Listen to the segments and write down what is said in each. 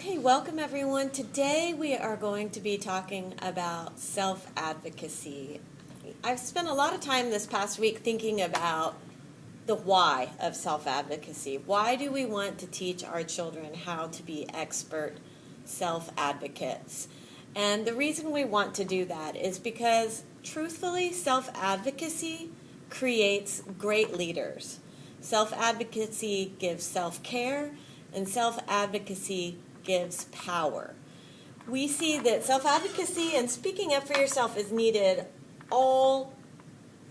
Okay, welcome everyone. Today we are going to be talking about self-advocacy. I've spent a lot of time this past week thinking about the why of self-advocacy. Why do we want to teach our children how to be expert self-advocates? And the reason we want to do that is because, truthfully, self-advocacy creates great leaders. Self-advocacy gives self-care, and self-advocacy gives power. We see that self-advocacy and speaking up for yourself is needed all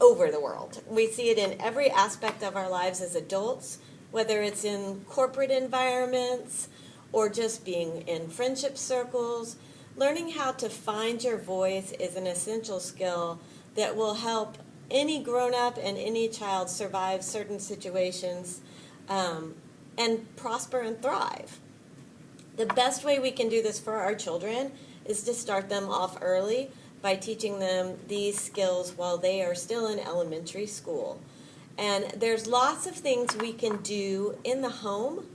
over the world. We see it in every aspect of our lives as adults, whether it's in corporate environments or just being in friendship circles. Learning how to find your voice is an essential skill that will help any grown-up and any child survive certain situations and prosper and thrive. The best way we can do this for our children is to start them off early by teaching them these skills while they are still in elementary school. And there's lots of things we can do in the home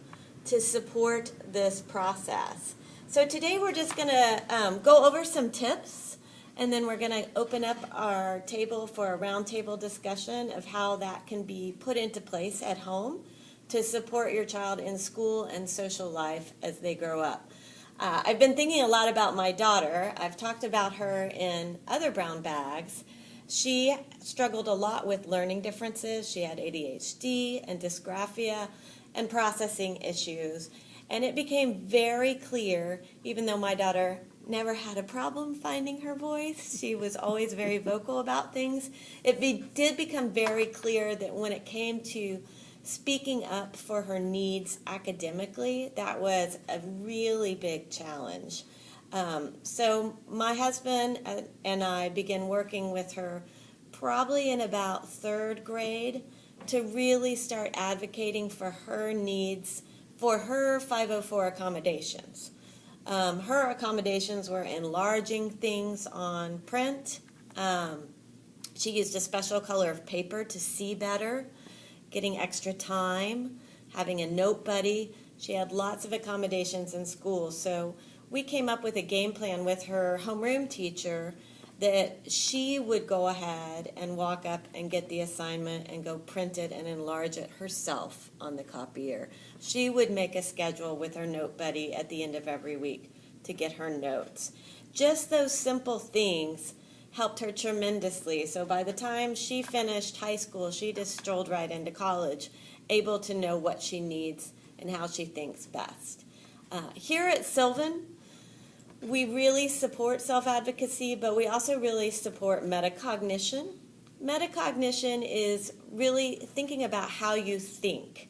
to support this process. So today we're just going to go over some tips, and then we're going to open up our table for a roundtable discussion of how that can be put into place at home to support your child in school and social life as they grow up. I've been thinking a lot about my daughter. I've talked about her in other brown bags. She struggled a lot with learning differences. She had ADHD and dysgraphia and processing issues. And it became very clear, even though my daughter never had a problem finding her voice, she was always very vocal about things, did become very clear that when it came to speaking up for her needs academically, that was a really big challenge. So my husband and I began working with her probably in about third grade to really start advocating for her needs, for her 504 accommodations. Her accommodations were enlarging things on print. She used a special color of paper to see better, getting extra time, having a note buddy. She had lots of accommodations in school. So we came up with a game plan with her homeroom teacher that she would go ahead and walk up and get the assignment and go print it and enlarge it herself on the copier. She would make a schedule with her note buddy at the end of every week to get her notes. Just those simple things helped her tremendously. So by the time she finished high school, she just strolled right into college, able to know what she needs and how she thinks best. Here at Sylvan, we really support self-advocacy, but we also really support metacognition. Metacognition is really thinking about how you think.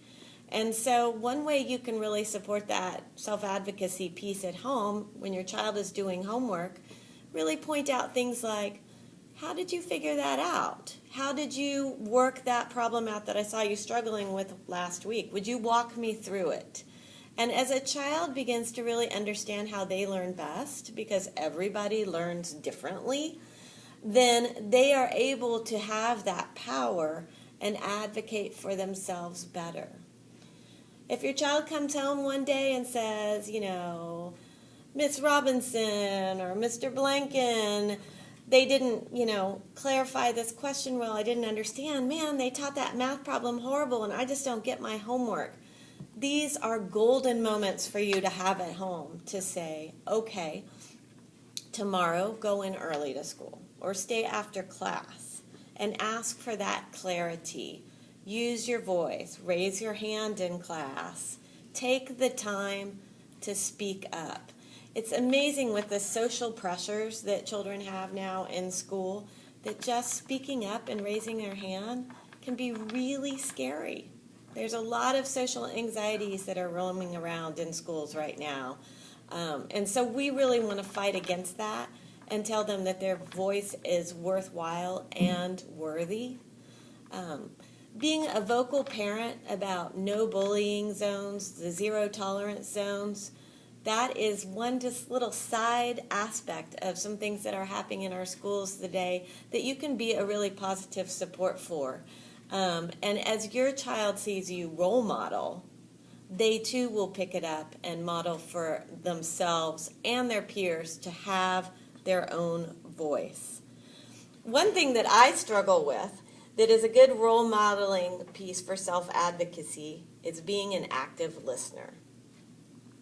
And so one way you can really support that self-advocacy piece at home when your child is doing homework, really point out things like, how did you figure that out? How did you work that problem out that I saw you struggling with last week? Would you walk me through it? And as a child begins to really understand how they learn best, because everybody learns differently, then they are able to have that power and advocate for themselves better. If your child comes home one day and says, Miss Robinson or Mr. Blanken, they didn't, clarify this question well, I didn't understand. Man, they taught that math problem horrible and I just don't get my homework. These are golden moments for you to have at home to say, okay, tomorrow go in early to school or stay after class and ask for that clarity. Use your voice, raise your hand in class, take the time to speak up. It's amazing with the social pressures that children have now in school that just speaking up and raising their hand can be really scary. There's a lot of social anxieties that are roaming around in schools right now. And so we really want to fight against that and tell them that their voice is worthwhile and worthy. Being a vocal parent about no bullying zones, the zero tolerance zones, that is one just little side aspect of some things that are happening in our schools today that you can be a really positive support for. And as your child sees you role model they too will pick it up and model for themselves and their peers to have their own voice. One thing that I struggle with that is a good role modeling piece for self-advocacy is being an active listener.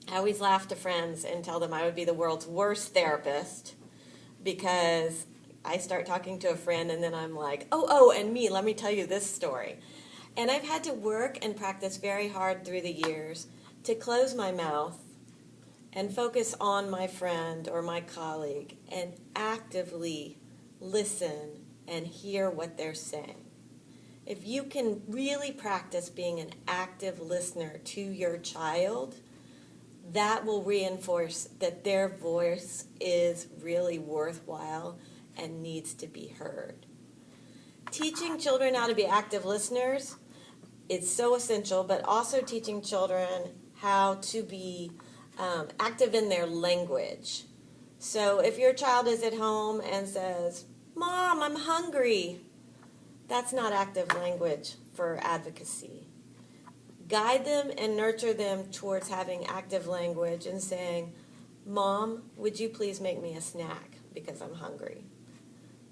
I always laugh to friends and tell them I would be the world's worst therapist because I start talking to a friend and then I'm like, oh, and me, let me tell you this story. And I've had to work and practice very hard through the years to close my mouth and focus on my friend or my colleague and actively listen and hear what they're saying. If you can really practice being an active listener to your child, that will reinforce that their voice is really worthwhile and needs to be heard. Teaching children how to be active listeners is so essential, but also teaching children how to be active in their language. So if your child is at home and says, "Mom, I'm hungry," that's not active language for advocacy. Guide them and nurture them towards having active language and saying, "Mom, would you please make me a snack because I'm hungry?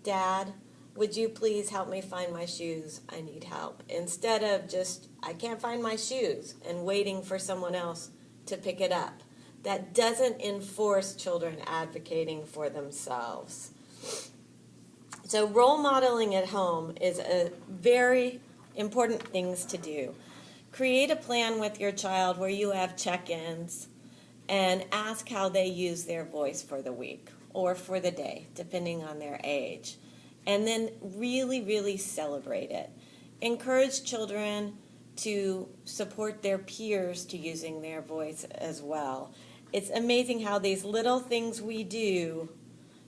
Dad, would you please help me find my shoes? I need help." Instead of just, "I can't find my shoes," and waiting for someone else to pick it up. That doesn't enforce children advocating for themselves. So role modeling at home is a very important things to do. Create a plan with your child where you have check-ins and ask how they use their voice for the week or for the day, depending on their age. And then really, really celebrate it. Encourage children to support their peers to using their voice as well. It's amazing how these little things we do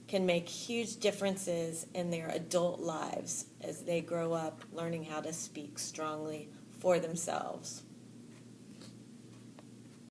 can make huge differences in their adult lives as they grow up learning how to speak strongly for themselves.